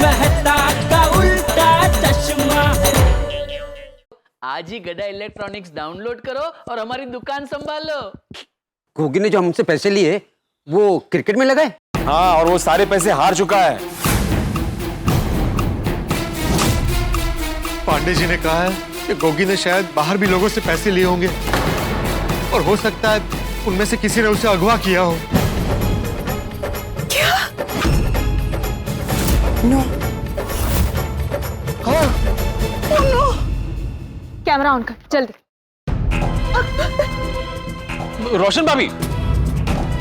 मेहता का उल्टा चश्मा। आज ही गड्ढा इलेक्ट्रॉनिक्स डाउनलोड करो और हमारी दुकान संभालो। गोगी ने जो हमसे पैसे लिए वो क्रिकेट में लगाए। हाँ, और वो सारे पैसे हार चुका है। पांडे जी ने कहा है कि गोगी ने शायद बाहर भी लोगों से पैसे लिए होंगे और हो सकता है उनमें से किसी ने उसे अगवा किया हो। क्या? नो। हाँ। Oh, no. कैमरा ऑन कर जल्दी। रोशन भाभी,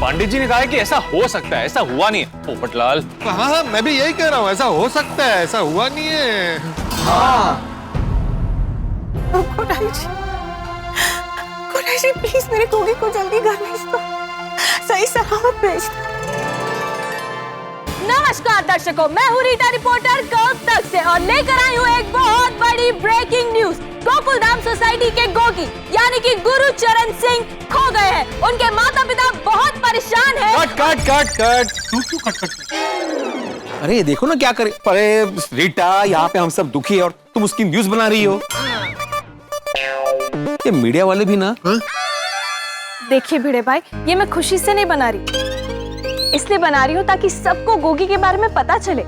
पांडे जी ने कहा है कि ऐसा हो सकता है, ऐसा हुआ नहीं है। पोपटलाल। हाँ, मैं भी यही कह रहा हूँ, ऐसा हो सकता है, ऐसा हुआ नहीं है। हाँ। कुरैशी प्लीज मेरे गोगी को जल्दी घर भेज दो, सही सलामत भेज दो। नमस्कार दर्शकों, मैं हूँ रीटा रिपोर्टर कलकत्ता से और लेकर आई हूँ एक बहुत बड़ी ब्रेकिंग न्यूज। गोकुलधाम सोसाइटी के गोगी यानी कि गुरुचरण सिंह खो गए हैं। उनके माता पिता बहुत परेशान हैं। Cut cut cut cut. तू क्यों कट कट? अरे देखो ना क्या करे। अरे रीटा, यहाँ पे हम सब दुखी है और तुम उसकी न्यूज बना रही हो। ये मीडिया वाले भी ना। देखिए भिड़े भाई, ये मैं खुशी से नहीं बना रही, इसलिए बना रही हूँ ताकि सबको गोगी के बारे में पता चले।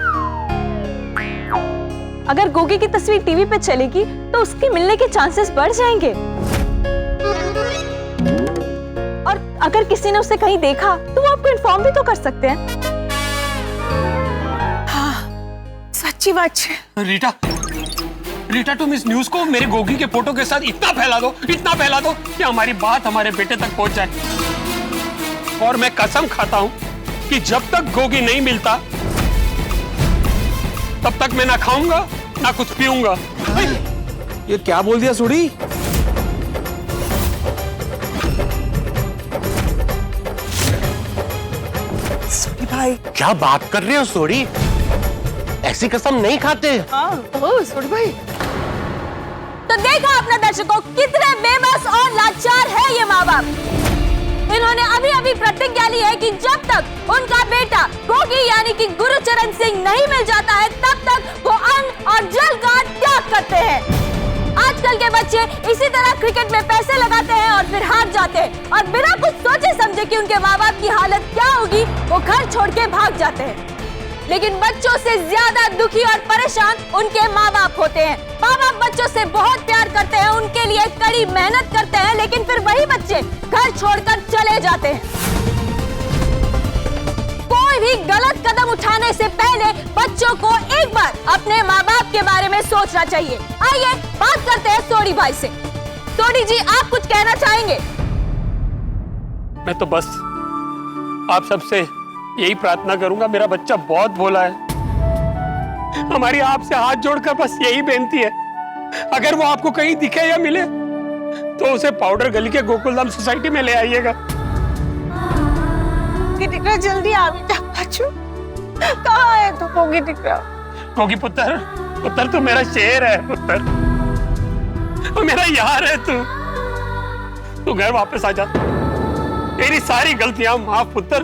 अगर गोगी की तस्वीर टीवी पे चलेगी तो उसके मिलने के चांसेस बढ़ जाएंगे। और अगर किसी ने उसे कहीं देखा तो वो आपको इन्फॉर्म भी तो कर सकते हैं। हाँ, सच्ची बात है। रीटा, रीटा तुम इस न्यूज को मेरे गोगी के फोटो के साथ इतना फैला दो कि हमारी बात हमारे बेटे तक पहुंच जाए। और मैं कसम खाता हूं कि जब तक गोगी नहीं मिलता तब तक मैं ना खाऊंगा ना कुछ पीऊंगा। ये क्या बोल दिया सोडी? सोडी भाई, क्या बात कर रहे हो सोडी? ऐसी कसम नहीं खाते। सोडी भाई। तो देखा अपने दर्शकों, कितने बेबस और लाचार है ये माँ बाप। इन्होंने अभी अभी प्रतिज्ञा ली है कि जब तक उनका बेटा गोगी यानी कि गुरुचरण सिंह नहीं मिल जाता है तब तक वो अन्न और जल का त्याग करते हैं। आजकल के बच्चे इसी तरह क्रिकेट में पैसे लगाते हैं और फिर हार जाते हैं और बिना कुछ सोचे समझे कि उनके माँ बाप की हालत क्या होगी वो घर छोड़ के भाग जाते हैं। लेकिन बच्चों से ज्यादा दुखी और परेशान उनके माँ बाप होते हैं। माँ बाप बच्चों से बहुत प्यार करते हैं, उनके लिए कड़ी मेहनत करते हैं, लेकिन फिर वही बच्चे घर छोड़कर चले जाते हैं। कोई भी गलत कदम उठाने से पहले बच्चों को एक बार अपने माँ बाप के बारे में सोचना चाहिए। आइए बात करते हैं सोडी भाई से। सोडी जी, आप कुछ कहना चाहेंगे? मैं तो बस आप सबसे यही प्रार्थना करूंगा, मेरा बच्चा बहुत भोला है। हमारी आपसे हाथ जोड़कर बस यही बेनती है, अगर वो आपको कहीं दिखे या मिले तो उसे पाउडर गली के गोकुलधाम सोसाइटी में ले आइएगा। जल्दी आ बेटा। कहाँ है तू गोगी टिकरा? गोगी पुत्र, पुत्र तू मेरा शेर है, पुत्र तू मेरा यार है। तू घर वापस आ जा, तेरी सारी गलतियां माफ पुत्र।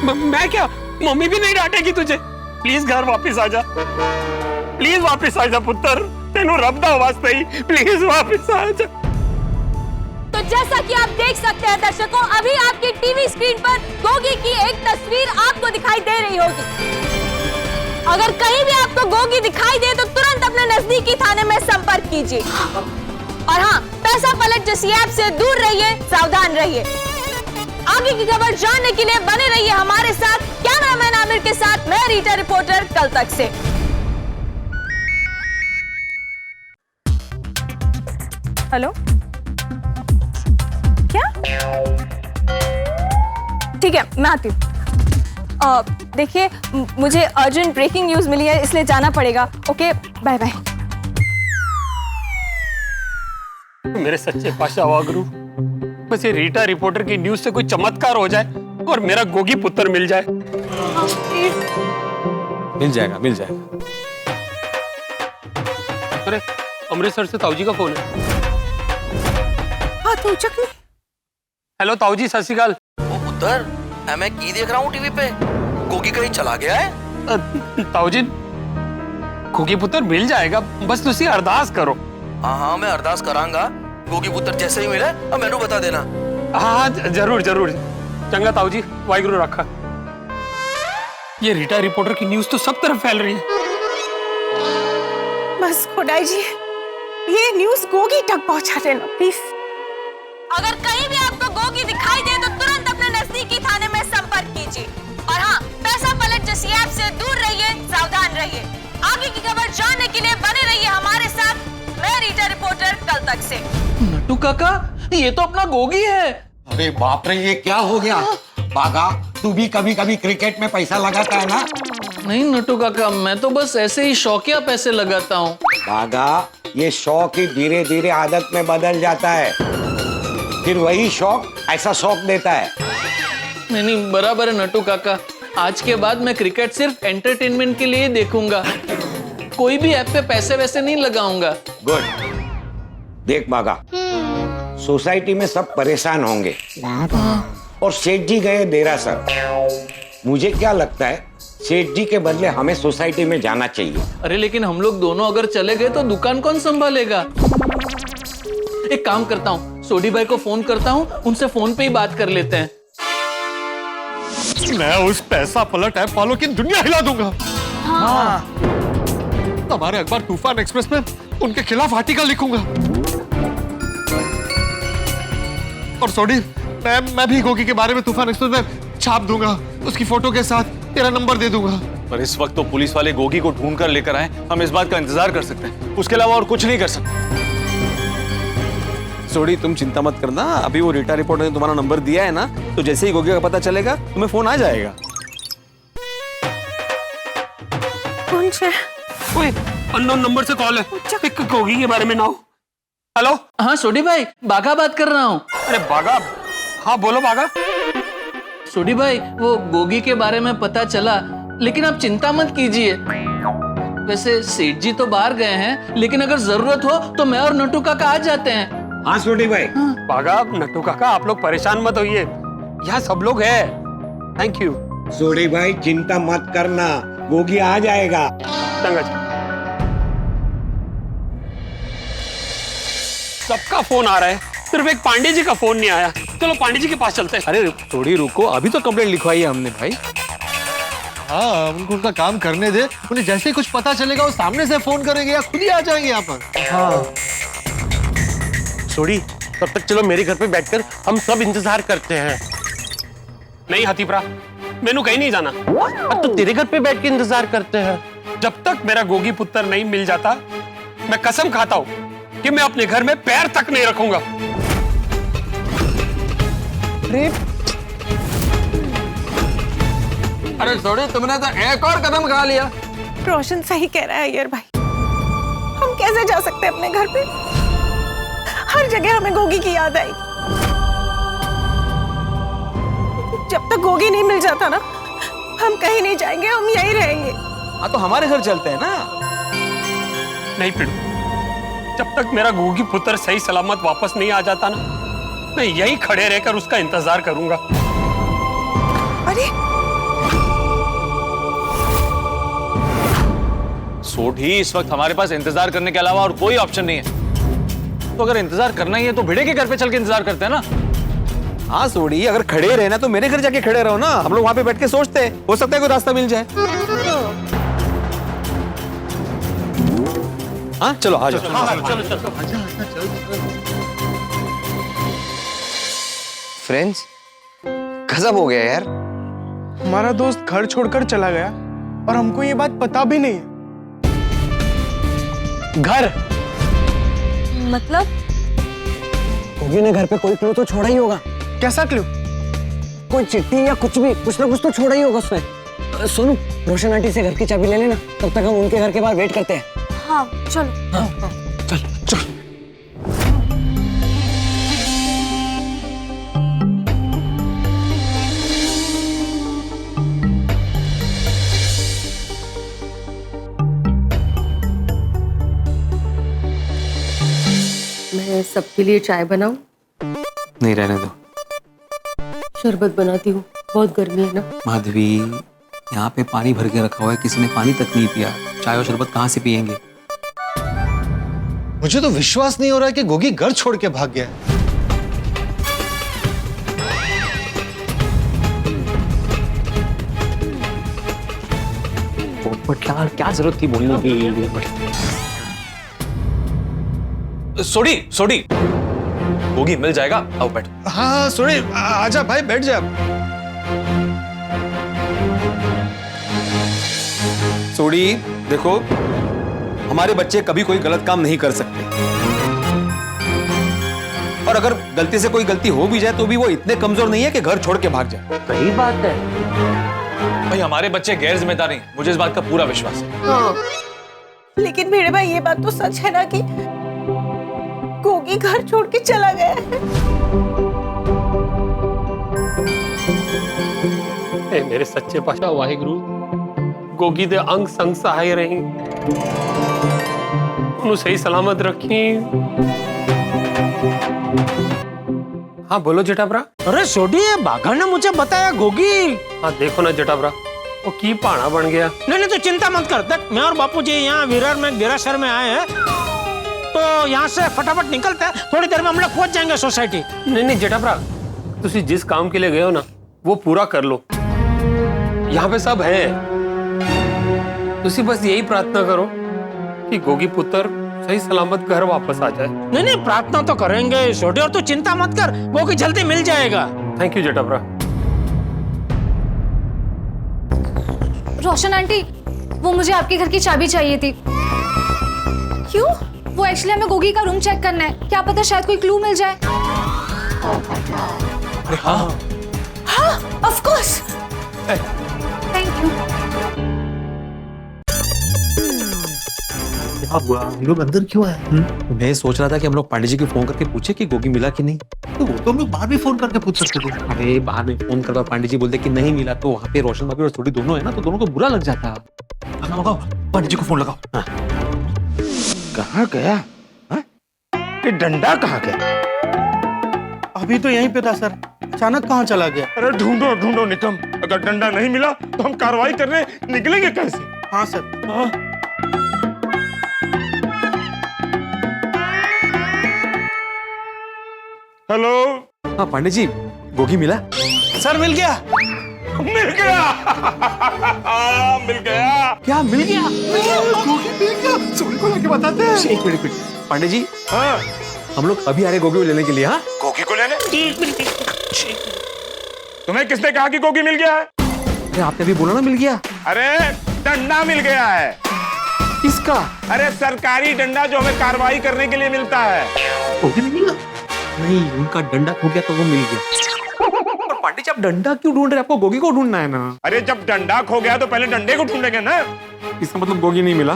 मैं क्या, मम्मी भी नहीं डांटेगी तुझे। प्लीज घर वापस आ जा, प्लीज वापस आ जा पुत्र, तेनू रब दा वास्ता ही प्लीज वापस आ जा। तो जैसा कि आप देख सकते हैं दर्शकों, अभी आपकी टीवी स्क्रीन पर गोगी की एक तस्वीर आपको दिखाई दे रही होगी। अगर कहीं भी आपको गोगी दिखाई दे तो तुरंत अपने नजदीकी थाने में संपर्क कीजिए। और हाँ, पैसा पलट जैसी ऐप से दूर रहिए, सावधान रहिए। आगे की खबर जानने के लिए बने रहिए हमारे साथ। कैमरामैन आमिर के साथ मैं रीटा रिपोर्टर कलकत्ता से। हेलो, क्या? ठीक है, मैं आती हूँ। देखिए, मुझे अर्जेंट ब्रेकिंग न्यूज मिली है, इसलिए जाना पड़ेगा। Okay, bye bye. मेरे सच्चे पातशाह वागरू, बस ये रीटा रिपोर्टर की न्यूज से कोई चमत्कार हो जाए और मेरा गोगी पुत्र मिल जाए। मिल जाएगा, मिल जाएगा। अरे अमृतसर से ताऊजी का फोन है। हाँ, तू चक ले। हेलो ताऊजी, सत श्री अकाल। ओ पुत्र, मैं की देख रहा हूँ टीवी पे, गोगी कहीं चला गया है? ताऊ जी गोगी पुत्र मिल जाएगा, बस तुसी अरदास करो। हाँ हाँ मैं अरदास करांगा, गोगी पुत्र जैसे ही मिले अब मैनू बता देना। हाँ जरूर जरूर। चंगा ताऊ जी, वाहिगुरु रखा। ये रीटा रिपोर्टर की न्यूज तो सब तरफ फैल रही है। बस खुदाई जी, ये न्यूज गोगी तक पहुंचा देना प्लीज। अगर कहीं भी आपको गोगी दिखाई दे तो तुरंत अपने नजदीकी थाने में संपर्क कीजिए। और हाँ, पैसा पलट जैसी ऐप से दूर रहिए, सावधान रहिए। आगे की खबर जानने के लिए बने रहिए हमारे साथ। मैं रीटा रिपोर्टर कल तक से। नट्टू काका, ये तो अपना गोगी है। अरे बाप रे, ये क्या हो गया? बागा, तू भी कभी कभी क्रिकेट में पैसा लगाता है ना? नहीं नट्टू काका, मैं तो बस ऐसे ही शौकिया पैसे लगाता हूँ। बागा, ये शौक ही धीरे धीरे आदत में बदल जाता है, फिर वही शौक ऐसा शौक देता है। नहीं बराबर है नट्टू काका, आज के बाद मैं क्रिकेट सिर्फ एंटरटेनमेंट के लिए ही देखूंगा, कोई भी ऐप पे पैसे वैसे नहीं लगाऊंगा। गुड। देख बागा, सोसाइटी में सब परेशान होंगे और सेठ जी गए देरासर। मुझे क्या लगता है, सेठ जी के बदले हमें सोसाइटी में जाना चाहिए। अरे लेकिन हम लोग दोनों अगर चले गए तो दुकान कौन संभालेगा? एक काम करता हूँ, सोडी भाई को फोन करता हूँ, उनसे फोन पे ही बात कर लेते हैं। मैं उस पैसा पलट ऐप वालों की दुनिया हिला दूंगा। हाँ। हमारे अखबार तूफान एक्सप्रेस में उनके खिलाफ आर्टिकल लिखूंगा। और सोडी, मैं भी गोगी के बारे में तूफान एक्सप्रेस में छाप दूंगा, उसकी फोटो के साथ तेरा नंबर दे दूंगा। पर इस वक्त तो पुलिस वाले गोगी को ढूंढ कर लेकर आए, हम इस बात का इंतजार कर सकते हैं, उसके अलावा और कुछ नहीं कर सकते। सोडी तुम चिंता मत करना, अभी वो रीटा रिपोर्टर ने तुम्हारा नंबर दिया है ना, तो जैसे ही गोगी का पता चलेगा तुम्हें फोन आ जाएगा। कौन से? ओए, अननोन नंबर से कॉल है, पिक गोगी के बारे में ना हो। हेलो। हाँ सोडी भाई, बागा बात कर रहा हूँ। अरे बागा, हाँ बोलो बागा। सोडी भाई, वो गोगी के बारे में पता चला, लेकिन आप चिंता मत कीजिए। वैसे सेठ जी तो बाहर गए हैं, लेकिन अगर जरूरत हो तो मैं और नट्टू काका आ जाते हैं। हाँ सोडी भाई। बागा, नट्टू काका, आप लोग परेशान मत होइए, यहाँ सब लोग हैं। Thank you. सोडी भाई चिंता मत करना, गोगी आ जाएगा। चंगा जी। सबका फोन आ रहा है, सिर्फ एक पांडे जी का फोन नहीं आया। चलो पांडे जी के पास चलते हैं। अरे थोड़ी रुको, अभी तो कंप्लेंट लिखवाई है हमने भाई। हाँ, उनको उनका काम करने दे, उन्हें जैसे ही कुछ पता चलेगा वो सामने से फोन करेंगे या खुद ही आ जाएंगे यहाँ पर। हाँ सोडी, तब तक चलो मेरे घर पे बैठकर हम सब इंतजार करते हैं। नहीं हतीपरा, मैनू कहीं नहीं जाना। अब तो तेरे घर पे बैठ के इंतजार करते हैं। जब तक मेरा गोगी पुत्र नहीं मिल जाता, मैं कसम खाता हूँ कि मैं अपने घर में पैर तक नहीं रखूंगा। अरे सोडी, तुमने तो एक और कदम खा लिया। रोशन सही कह रहा है अय्यर भाई, हम कैसे जा सकते हैं अपने घर पे? हर जगह हमें गोगी की याद आई। जब तक गोगी नहीं मिल जाता ना, हम कहीं नहीं जाएंगे, हम यहीं रहेंगे। हाँ तो हमारे घर चलते हैं ना। नहीं पिड़ू, जब तक मेरा गोगी पुत्र सही सलामत वापस नहीं आ जाता ना, मैं यहीं खड़े रहकर उसका इंतजार करूंगा। अरे सोडी, इस वक्त हमारे पास इंतजार करने के अलावा और कोई ऑप्शन नहीं है। तो अगर इंतजार करना ही है तो भिड़े के घर पे चल के इंतजार करते हैं ना। हाँ सोडी, अगर खड़े रहना तो मेरे घर जाके खड़े रहो ना, हम लोग वहां पे बैठ के सोचते हैं, हो सकता है कोई रास्ता मिल जाए। हाँ चलो आ जाओ। फ्रेंड्स, गजब हो गया यार। हमारा दोस्त घर छोड़कर चला गया और हमको ये बात पता भी नहीं है। घर मतलब? गोगी ने घर पे कोई क्लू तो छोड़ा ही होगा। कैसा क्लू? कोई चिट्ठी या कुछ भी, कुछ ना कुछ तो छोड़ा ही होगा उसने। सुनो, रोशन आंटी से घर की चाबी ले लेना, तब तक हम उनके घर के बाहर वेट करते हैं। हाँ चलो। चल चल। मैं सबके लिए चाय बनाऊं? नहीं, रहने दो। शरबत बनाती हूँ, बहुत गर्मी है ना। माधवी, यहाँ पे पानी भर के रखा हुआ है, किसी ने पानी तक नहीं पिया। चाय और शरबत कहाँ से पियेंगे? मुझे तो विश्वास नहीं हो रहा है कि गोगी घर छोड़ के भाग गया है। पोपटलाल, क्या जरूरत थी बोलने की? सोडी सोडी, गोगी मिल जाएगा, आओ बैठ। हाँ सोडी, आजा भाई, बैठ जा। सोडी देखो, हमारे बच्चे कभी कोई गलत काम नहीं कर सकते, और अगर गलती से कोई गलती हो भी जाए तो भी वो इतने कमजोर नहीं है कि घर छोड़ के भाग जाए। सही बात है भाई, हमारे बच्चे गैर जिम्मेदार नहीं, मुझे इस बात का पूरा विश्वास है। हाँ। लेकिन भिड़े भाई, ये बात तो सच है ना कि गोगी घर छोड़ के चला गया है। ए मेरे सच्चे पातशाह वाहिगुरु, गोगी दे अंग संग सहाय रही, उन्हें सही सलामत रखी। हाँ बोलो जटाभरा। अरे सोडी, बाघा ने मुझे बताया गोगी। हाँ देखो ना जटाभरा, वो की पाना बन गया। नहीं तो चिंता मत कर, देख मैं और बापू जी यहाँ विरार में गिराशर में आए हैं, तो यहाँ से फटाफट निकलते हैं, थोड़ी देर में हम लोग पहुंच जाएंगे सोसाइटी। नहीं जटाभरा, तुसी जिस काम के लिए गए हो ना वो पूरा कर लो, यहाँ पे सब है। तुसी बस यही प्रार्थना करो कि गोगी पुत्र सही सलामत घर वापस आ जाए। नहीं प्रार्थना तो करेंगे छोटे, और तू चिंता मत कर, गोगी जल्दी मिल जाएगा। थैंक यू जटाभरा। रोशन आंटी, वो मुझे आपके घर की चाबी चाहिए थी। क्यों? वो एक्चुअली हमें गोगी का रूम चेक करना है, क्या पता शायद कोई क्लू मिल जाए। हाँ हाँ, ऑफ कोर्स। Thank you. हम लोग अंदर क्यों आए? मैं सोच रहा था कि हम लोग पांडे जी को फोन करके पूछे कि गोगी मिला कि नहीं। तो वो तो हम लोग बाहर भी फोन करके पूछ सकते थे। अरे बाहर में फोन करवा, पांडे जी बोलते कि नहीं मिला, तो वहाँ पे रोशन भाभी और थोड़ी दोनों है ना, तो दोनों को बुरा लग जाता। लगाओ, पांडे जी को फोन लगाओ। हाँ। कहाँ गया? हाँ? ये डंडा कहाँ गया? अभी तो यहीं पे था सर, अचानक कहाँ चला गया? अरे ढूंढो ढूंढो निकम, अगर डंडा नहीं मिला तो हम कार्रवाई करने निकलेंगे कैसे? हाँ सर। हाँ। हेलो। हाँ पांडे जी, गोगी मिला? सर मिल गया। मिल गया। मिल गया। क्या मिल गया? गोगी मिल गया। सोनी को लाके बताते हैं। एक मिनट पांडे जी, हाँ हम लोग अभी आ रहे गोगी को लेने के लिए। हाँ गोगी को लेने? तुम्हें किसने कहा कि गोगी मिल गया है? अरे आपने अभी बोला ना मिल गया। अरे डंडा मिल गया है। किसका? अरे सरकारी डंडा जो हमें कार्रवाई करने के लिए मिलता है। गोगी नहीं मिला? नहीं, उनका डंडा खो गया तो वो मिल गया। और पांडे जी आप डंडा क्यों ढूंढ रहे हैं? आपको गोगी को ढूंढना है ना। अरे जब डंडा खो गया तो पहले डंडे को ढूंढेंगे ना। इसका मतलब गोगी नहीं मिला?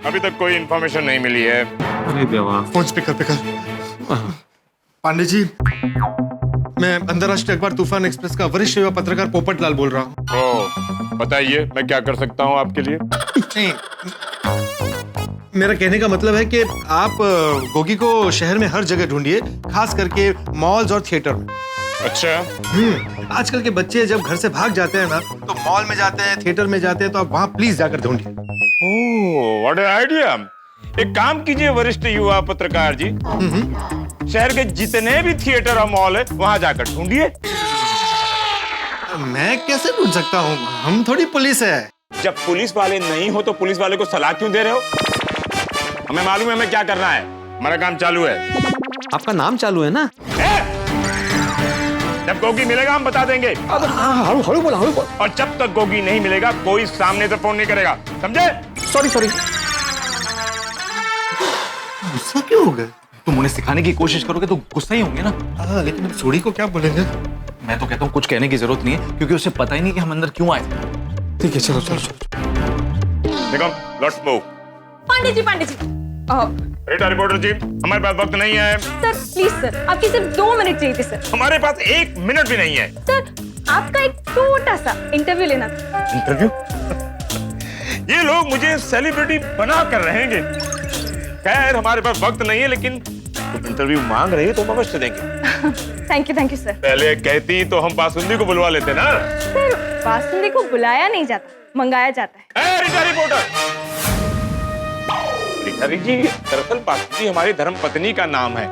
अभी तक कोई इन्फॉर्मेशन नहीं मिली है। अरे देवा। फोन स्पीकर पे कर। पांडे जी, मैं अंतर्राष्ट्रीय अखबार तूफान एक्सप्रेस का वरिष्ठ युवा पत्रकार पोपटलाल बोल रहा हूँ। बताइए, मैं क्या कर सकता हूँ आपके लिए? नहीं, मेरा कहने का मतलब है कि आप गोगी को शहर में हर जगह ढूंढिए, खास करके मॉल्स और थिएटर में। अच्छा। आजकल के बच्चे जब घर से भाग जाते हैं ना, तो मॉल में जाते हैं, थिएटर में जाते हैं, तो आप वहाँ प्लीज जाकर ढूंढिए। ओह, व्हाट एन आइडिया। एक काम कीजिए वरिष्ठ युवा पत्रकार जी, शहर के जितने भी थिएटर और मॉल है वहां जाकर ढूंढिए। मैं कैसे ढूंढ सकता हूँ? हम थोड़ी पुलिस है। जब पुलिस वाले नहीं हो तो पुलिस वाले को सलाह क्यों दे रहे हो? हमें मालूम है हमें क्या करना है, हमारा काम चालू है। आपका नाम चालू है ना? जब गोगी मिलेगा हम बता देंगे। हळू बोला, हळू बोल। और जब तक गोगी नहीं मिलेगा कोई सामने से फोन नहीं करेगा, समझे? सॉरी। गुस्सा क्यों हो गए? तुम उन्हें सिखाने की कोशिश करोगे तो गुस्सा ही होंगे ना। हाँ, लेकिन सोडी को क्या बोलेंगे? मैं तो कहता हूँ कुछ कहने की जरूरत नहीं है, क्योंकि उसे पता ही नहीं कि हम अंदर क्यों आए थे। ठीक है, चलो। देखो, लेट्स मूव। पांडे जी बेटा रिपोर्टर जी, हमारे पास वक्त नहीं है। सर प्लीज सर, आपकी सिर्फ 2 मिनट चाहिए थे सर। हमारे पास 1 मिनट भी नहीं है। सर आपका एक छोटा सा इंटरव्यू लेना था। इंटरव्यू? ये लोग मुझे सेलिब्रिटी बना कर रहेंगे। खैर हमारे पास वक्त नहीं है, लेकिन तुम इंटरव्यू मांग रही है तो हम अवश्य देंगे। Thank you sir. पहले कहती तो हम बासुंदी को बुलवा लेते ना। सर बासुंदी को बुलाया नहीं जाता, मंगाया जाता है। रीटा रिपोर्टर, भिखारी जी दरअसल बासुंदी हमारी धर्म पत्नी का नाम है।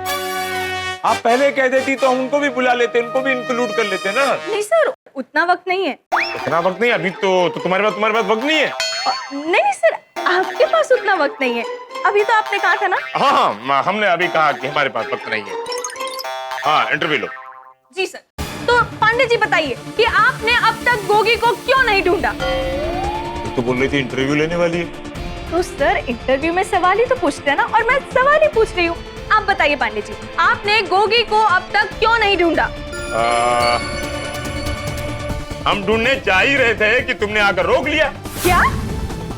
आप पहले कह देती तो हम उनको भी बुला लेते, उनको भी इंक्लूड कर लेते ना। नहीं सर, उतना वक्त नहीं है। इतना वक्त नहीं अभी तो तुम्हारे पास वक्त नहीं है। नहीं सर, आपके पास उतना वक्त नहीं है। अभी तो आपने कहा था ना। हाँ, हमने अभी कहा कि हमारे पास वक्त नहीं है। हाँ, इंटरव्यू लो। जी सर। तो पांडे जी बताइए कि आपने अब तक गोगी को क्यों नहीं ढूंढा? तो बोल रही थी इंटरव्यू लेने वाली है। तो सर इंटरव्यू में सवाल ही तो पूछते हैं ना, और मैं सवाल ही पूछ रही हूँ। आप बताइए पांडे जी, आपने गोगी को अब तक क्यों नहीं ढूंढा? हम ढूंढने जा ही रहे थे कि तुमने आकर रोक लिया। क्या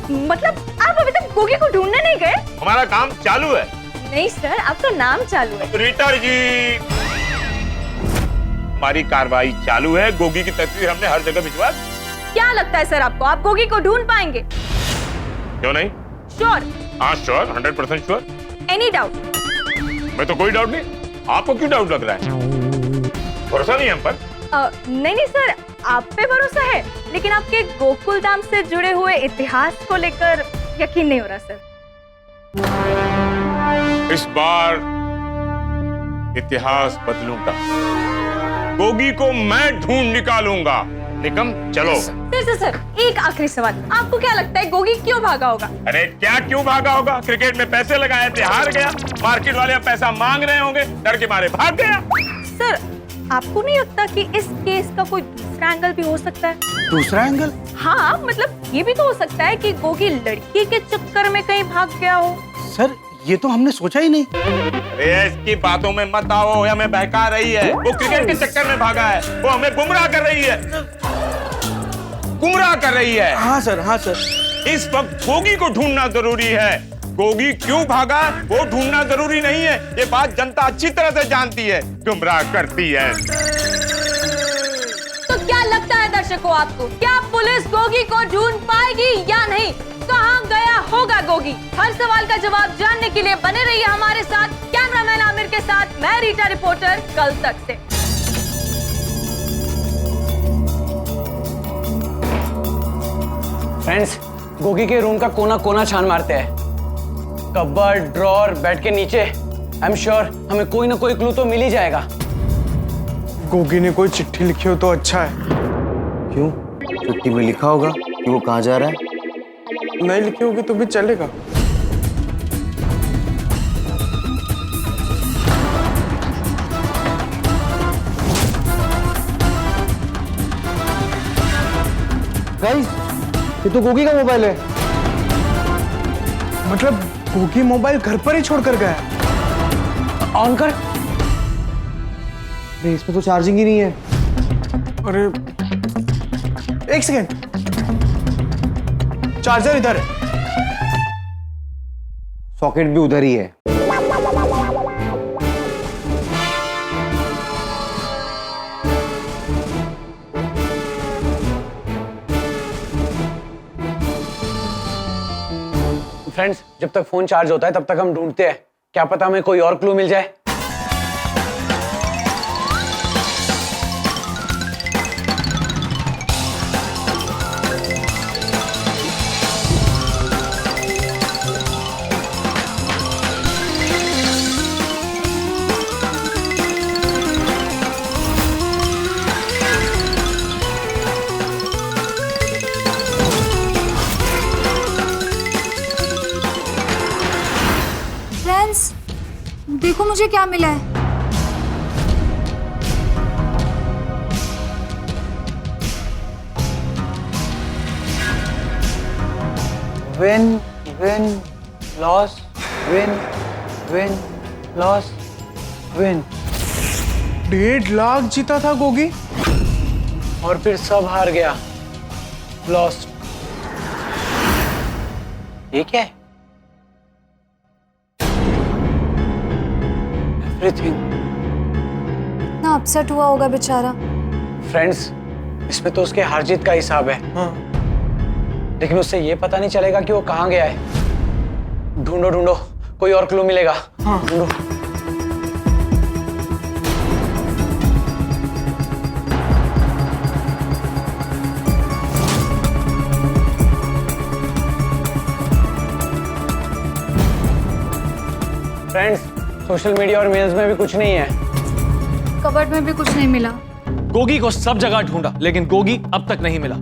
मतलब आप अभी तक गोगी को ढूंढने नहीं गए? हमारा काम चालू है। नहीं सर, आपका नाम चालू है। रीटा जी, हमारी कार्रवाई चालू है। गोगी की तस्वीर हमने हर जगह भिजवा। क्या लगता है सर आपको, आप गोगी को ढूंढ पाएंगे? क्यों नहीं? श्योर? हाँ श्योर, 100% श्योर। Any doubt? मैं तो कोई डाउट नहीं। आपको क्यों डाउट लग रहा है? भरोसा नहीं है हम पर? नहीं सर, आप पे भरोसा है, लेकिन आपके गोकुल धाम से जुड़े हुए इतिहास को लेकर यकीन नहीं हो रहा सर। इस बार इतिहास बदलूंगा। गोगी को मैं ढूंढ निकालूंगा। निकम चलो। सर एक आखिरी सवाल, आपको क्या लगता है गोगी क्यों भागा होगा? अरे क्या क्यों भागा होगा? क्रिकेट में पैसे लगाए थे, हार गया। मार्केट वाले पैसा मांग रहे होंगे, डर के मारे भाग गया। सर आपको नहीं लगता कि इस केस का कोई दूसरा एंगल भी हो सकता है? दूसरा एंगल? हाँ, मतलब ये भी तो हो सकता है कि गोगी लड़की के चक्कर में कहीं भाग गया हो। सर ये तो हमने सोचा ही नहीं। अरे इसकी बातों में मत आओ, हमें बहका रही है। वो क्रिकेट के चक्कर में भागा है, वो हमें गुमराह कर रही है, गुमराह कर रही है। हाँ सर। इस वक्त गोगी को ढूंढना जरूरी है। गोगी क्यों भागा वो ढूंढना जरूरी नहीं है, ये बात जनता अच्छी तरह से जानती है। गुमराह करती है। तो क्या लगता है दर्शकों आपको, क्या पुलिस गोगी को ढूंढ पाएगी या नहीं? कहां गया होगा गोगी? हर सवाल का जवाब जानने के लिए बने रहिए हमारे साथ। कैमरामैन आमिर के साथ मैं रीटा रिपोर्टर, कल तक से। फ्रेंड्स, गोगी के रूम का कोना कोना छान मारते हैं। कबर्ड, ड्रॉर, बेड के नीचे। आई एम श्योर हमें कोई ना कोई क्लू तो मिल ही जाएगा। गोगी ने कोई चिट्ठी लिखी हो तो अच्छा है। क्यों? चिट्ठी में लिखा होगा कि वो कहाँ जा रहा है। नहीं लिखी होगी तो भी चलेगा। गाइस, ये तो गोगी का मोबाइल है। मतलब गोगी मोबाइल घर पर ही छोड़कर गया। ऑन कर। नहीं, इसमें तो चार्जिंग ही नहीं है। अरे एक सेकेंड, चार्जर इधर है। सॉकेट भी उधर ही है। फ्रेंड्स, जब तक फोन चार्ज होता है तब तक हम ढूंढते हैं। क्या पता हमें कोई और क्लू मिल जाए। देखो मुझे क्या मिला है। Win win loss, win win loss, win. 1.5 lakh जीता था गोगी और फिर सब हार गया, लॉस्ट। ये क्या है? इतना अपसेट हुआ होगा बेचारा। फ्रेंड्स, इसमें तो उसके हार जीत का हिसाब है। हाँ। लेकिन उससे ये पता नहीं चलेगा कि वो कहाँ गया है। ढूंढो ढूंढो, कोई और क्लू मिलेगा। हाँ। ढूंढो। फ्रेंड्स, सोशल मीडिया और मेल्स में भी कुछ नहीं है। कबर्ड में भी कुछ नहीं मिला। गोगी को सब जगह ढूंढा लेकिन गोगी अब तक नहीं मिला।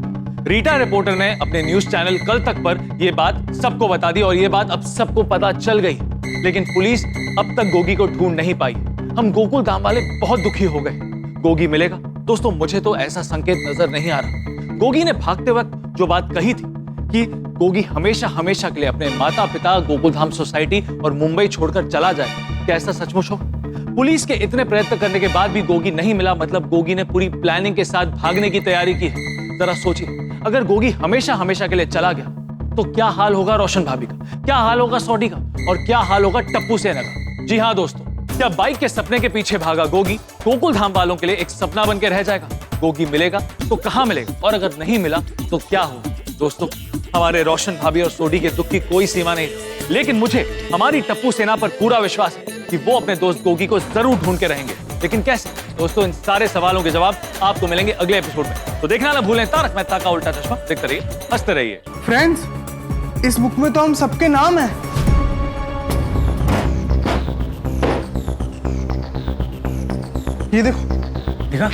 रीटा रिपोर्टर ने अपने न्यूज चैनल कल तक पर यह बात सबको बता दी और यह बात अब सबको पता चल गई, लेकिन पुलिस अब तक गोगी को ढूंढ नहीं पाई। हम गोकुल धाम वाले बहुत दुखी हो गए। गोगी मिलेगा? दोस्तों, मुझे तो ऐसा संकेत नजर नहीं आ रहा। गोगी ने भागते वक्त जो बात कही थी कि गोगी हमेशा हमेशा के लिए अपने माता पिता, गोकुल धाम सोसाइटी और मुंबई छोड़कर चला जाए, क्या ऐसा सचमुच हो? पुलिस के इतने प्रयत्न करने के बाद भी गोगी नहीं मिला, मतलब गोगी ने पूरी प्लानिंग के साथ भागने की तैयारी की है। जरा सोचिए, अगर गोगी हमेशा हमेशा के लिए चला गया तो क्या हाल होगा रोशन भाभी का, क्या हाल होगा सोडी का और क्या हाल होगा टप्पू सेना का। जी हाँ दोस्तों, क्या बाइक के सपने के पीछे भागा गोगी गोकुल धाम वालों के लिए एक सपना बन के रह जाएगा? गोगी मिलेगा तो कहां मिलेगा, और अगर नहीं मिला तो क्या होगा? दोस्तों, हमारे रोशन भाभी और सोडी के दुख की कोई सीमा नहीं, लेकिन मुझे हमारी टप्पू सेना पर पूरा विश्वास है कि वो अपने दोस्त गोगी को जरूर ढूंढ के रहेंगे। लेकिन कैसे? दोस्तों, इन सारे सवालों के जवाब आपको मिलेंगे अगले एपिसोड में, तो देखना ना भूलें तारक मेहता का उल्टा चश्मा। देखते रहिए, हंसते रहिए। फ्रेंड्स, इस बुक में तो हम सबके नाम हैं। ये देखो। देखा?